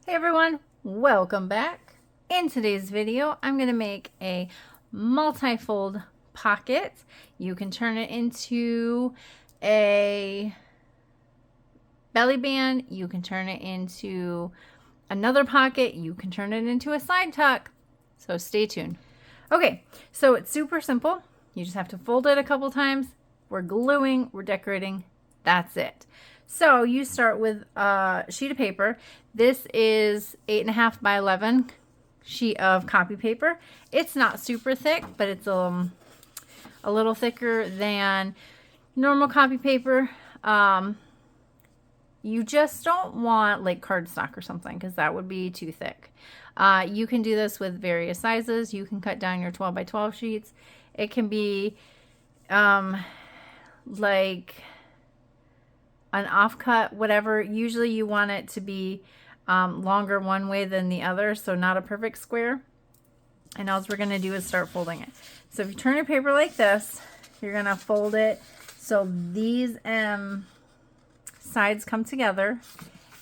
Hey everyone, welcome back. In today's video, I'm going to make a multi-fold pocket. You can turn it into a belly band, you can turn it into another pocket, you can turn it into a side tuck. So stay tuned. Okay, so it's super simple. You just have to fold it a couple times. We're gluing, we're decorating, that's it. So you start with a sheet of paper. This is 8.5 by 11 sheet of copy paper. It's not super thick, but it's a little thicker than normal copy paper. You just don't want like cardstock or something because that would be too thick. You can do this with various sizes. You can cut down your 12 by 12 sheets. It can be like an offcut, whatever. Usually you want it to be longer one way than the other, so not a perfect square. And all we're going to do is start folding it. So if you turn your paper like this, you're going to fold it so these sides come together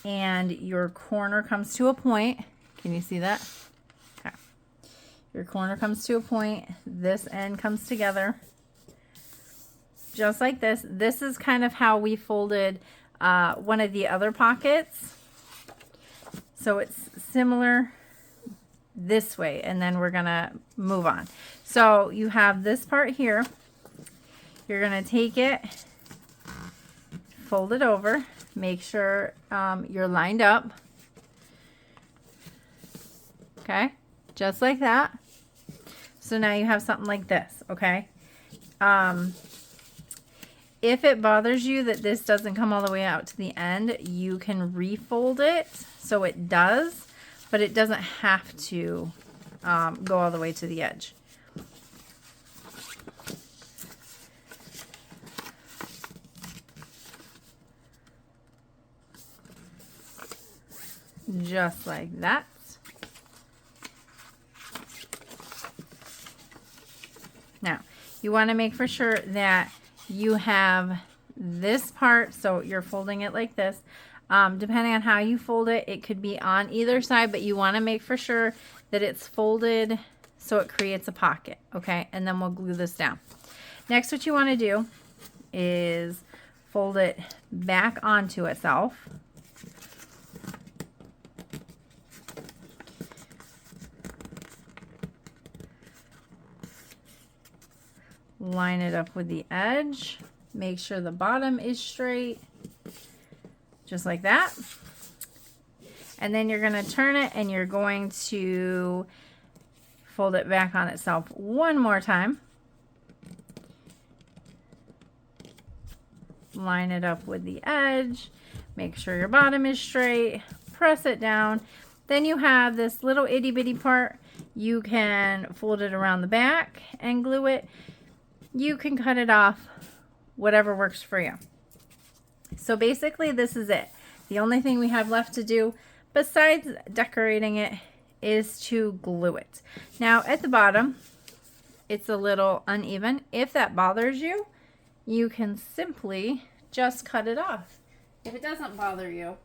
and your corner comes to a point. Can you see that? Okay. Your corner comes to a point. This end comes together. Just like this. This is kind of how we folded one of the other pockets. So it's similar this way, and then we're gonna move on. So you have this part here. You're gonna take it, fold it over, make sure you're lined up. Okay, just like that. So now you have something like this, okay? If it bothers you that this doesn't come all the way out to the end, you can refold it so it does, but it doesn't have to go all the way to the edge. Just like that. Now, you want to make for sure that you have this part, so you're folding it like this. Depending on how you fold it, it could be on either side, but you want to make for sure that it's folded so it creates a pocket, okay? And then we'll glue this down. Next, what you want to do is fold it back onto itself. Line it up with the edge. Make sure the bottom is straight. Just like that. And then you're going to turn it and you're going to fold it back on itself one more time. Line it up with the edge. Make sure your bottom is straight. Press it down. Then you have this little itty bitty part. You can fold it around the back and glue it. You can cut it off, whatever works for you. So basically this is it. The only thing we have left to do besides decorating it is to glue it. Now at the bottom, it's a little uneven. If that bothers you, you can simply just cut it off. If it doesn't bother you,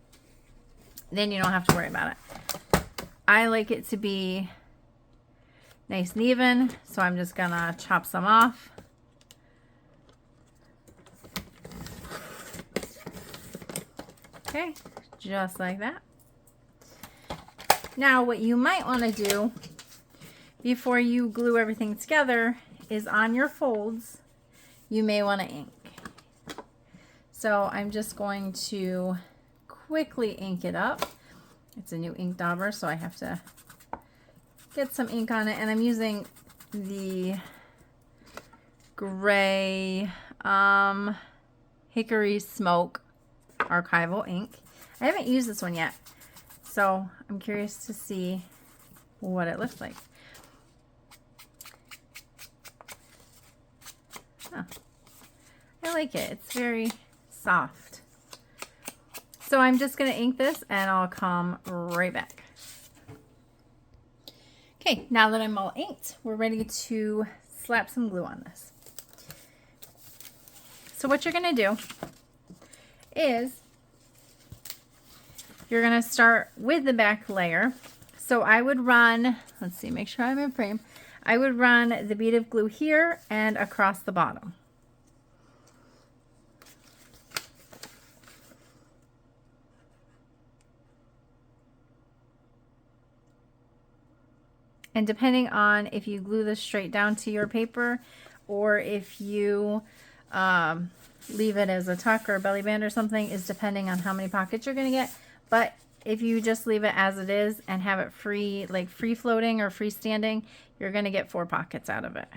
then you don't have to worry about it. I like it to be nice and even, so I'm just gonna chop some off. Okay, just like that. Now what you might want to do before you glue everything together is on your folds, you may want to ink. So I'm just going to quickly ink it up. It's a new ink dauber, so I have to get some ink on it, and I'm using the gray Hickory Smoke archival ink. I haven't used this one yet, so I'm curious to see what it looks like. Oh, I like it. It's very soft. So I'm just going to ink this and I'll come right back. Okay, now that I'm all inked, we're ready to slap some glue on this. So what you're going to do is you're going to start with the back layer. So I would run, let's see, make sure I'm in frame. I would run the bead of glue here and across the bottom. And depending on if you glue this straight down to your paper or if you leave it as a tuck or a belly band or something is depending on how many pockets you're going to get. But if you just leave it as it is and have it free, like free floating or freestanding, you're going to get 4 pockets out of it.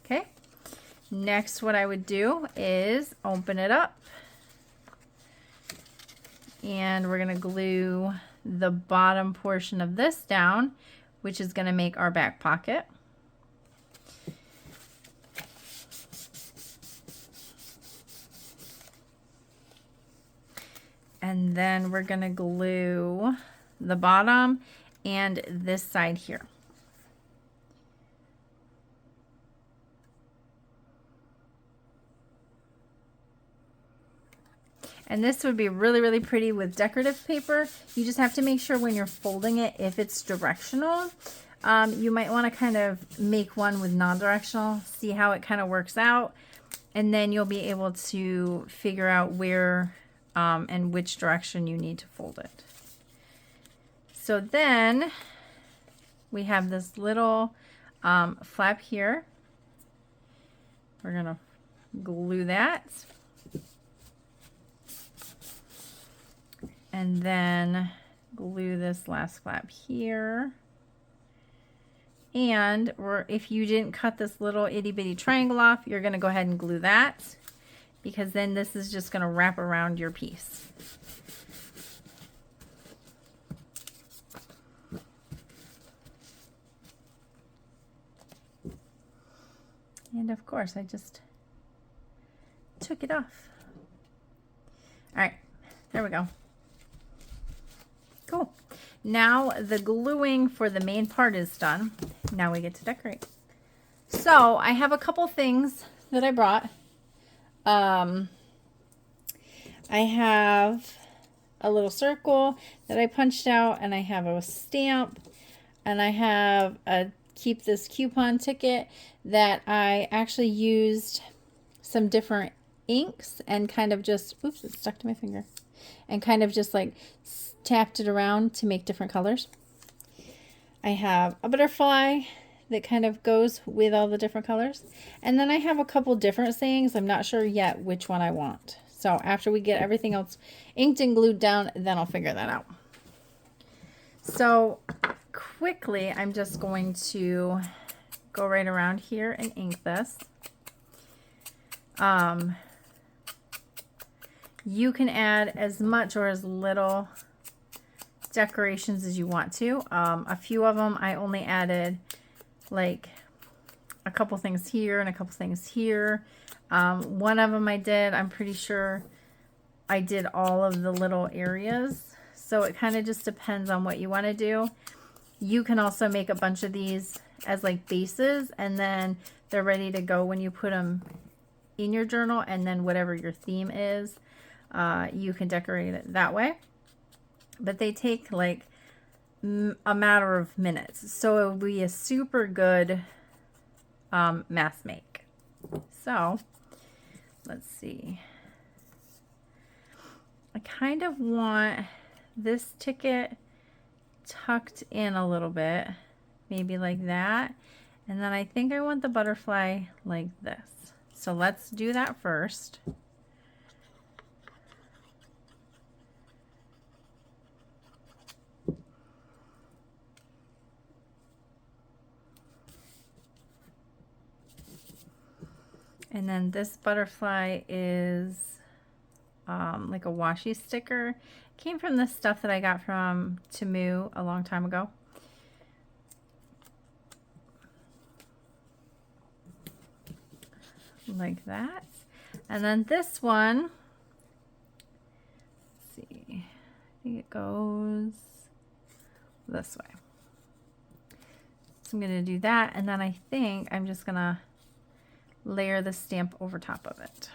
Okay. Next, what I would do is open it up. And we're going to glue the bottom portion of this down, which is going to make our back pocket. And then we're going to glue the bottom and this side here. And this would be really, really pretty with decorative paper. You just have to make sure when you're folding it, if it's directional, you might want to kind of make one with non-directional, see how it kind of works out. And then you'll be able to figure out where and which direction you need to fold it. So then we have this little flap here. We're going to glue that. And then glue this last flap here. And if you didn't cut this little itty bitty triangle off, you're going to go ahead and glue that, because then this is just going to wrap around your piece. And of course, I just took it off. All right, there we go. Cool. Now the gluing for the main part is done. Now we get to decorate. So I have a couple things that I brought. I have a little circle that I punched out, and I have a stamp, and I have a keep this coupon ticket that I actually used some different inks and kind of just, oops, it stuck to my finger, and kind of just like tapped it around to make different colors. I have a butterfly that kind of goes with all the different colors. And then I have a couple different sayings. I'm not sure yet which one I want. So after we get everything else inked and glued down, then I'll figure that out. So quickly, I'm just going to go right around here and ink this. You can add as much or as little decorations as you want to. A few of them I only added like a couple things here and a couple things here. One of them I did, I'm pretty sure I did all of the little areas. So it kind of just depends on what you want to do. You can also make a bunch of these as like bases, and then they're ready to go when you put them in your journal, and then whatever your theme is, you can decorate it that way. But they take like a matter of minutes. So it will be a super good mass make. So let's see. I kind of want this ticket tucked in a little bit, maybe like that. And then I think I want the butterfly like this. So let's do that first. And then this butterfly is like a washi sticker. It came from this stuff that I got from Temu a long time ago. Like that. And then this one, let's see, I think it goes this way. So I'm going to do that, and then I think I'm just going to layer the stamp over top of it.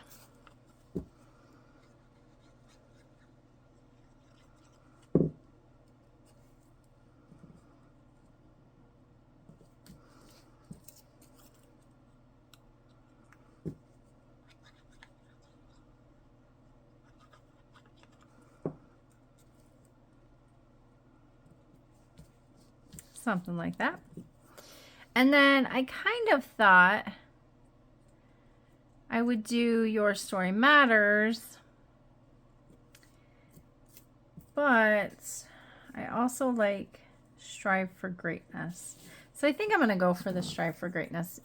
Something like that. And then I kind of thought I would do Your Story Matters, but I also like Strive for Greatness. So I think I'm going to go for the Strive for Greatness.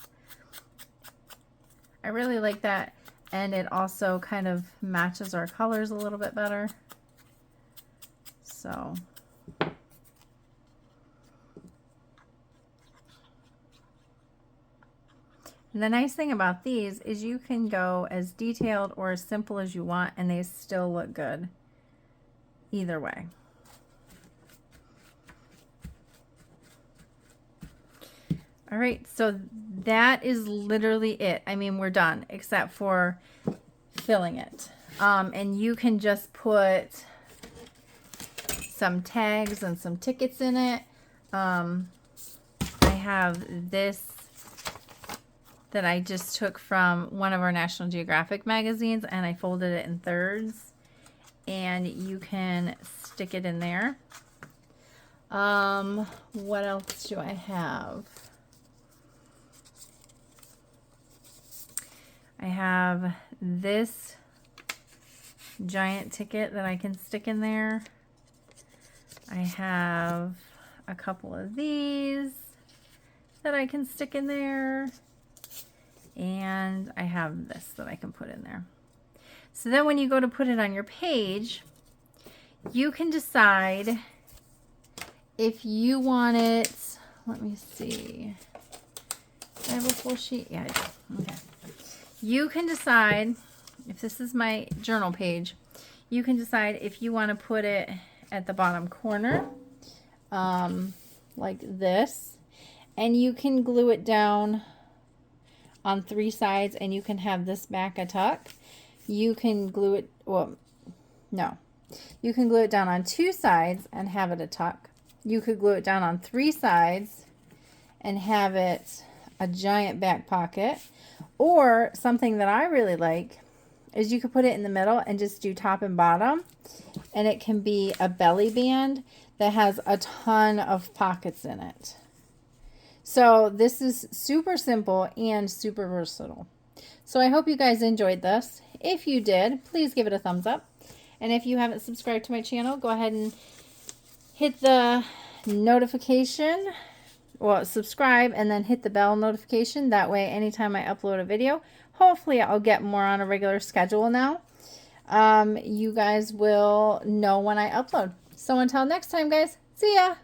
I really like that, and it also kind of matches our colors a little bit better. So and the nice thing about these is you can go as detailed or as simple as you want, and they still look good either way. All right, so that is literally it. I mean, we're done except for filling it. And you can just put some tags and some tickets in it. I have this that I just took from one of our National Geographic magazines, and I folded it in thirds, and you can stick it in there. What else do I have? I have this giant ticket that I can stick in there. I have a couple of these that I can stick in there. And I have this that I can put in there. So then when you go to put it on your page, you can decide if you want it. Let me see. Do I have a full sheet? Yeah, I do. Okay. You can decide, if this is my journal page, you can decide if you want to put it at the bottom corner, like this, and you can glue it down on 3 sides, and you can have this back a tuck. You can glue it, well, no. You can glue it down on 2 sides and have it a tuck. You could glue it down on 3 sides and have it a giant back pocket. Or something that I really like is you could put it in the middle and just do top and bottom, and it can be a belly band that has a ton of pockets in it. So this is super simple and super versatile. So I hope you guys enjoyed this. If you did, please give it a thumbs up. And if you haven't subscribed to my channel, go ahead and hit the notification. Well, subscribe and then hit the bell notification. That way, anytime I upload a video, hopefully I'll get more on a regular schedule now. You guys will know when I upload. So until next time, guys, see ya.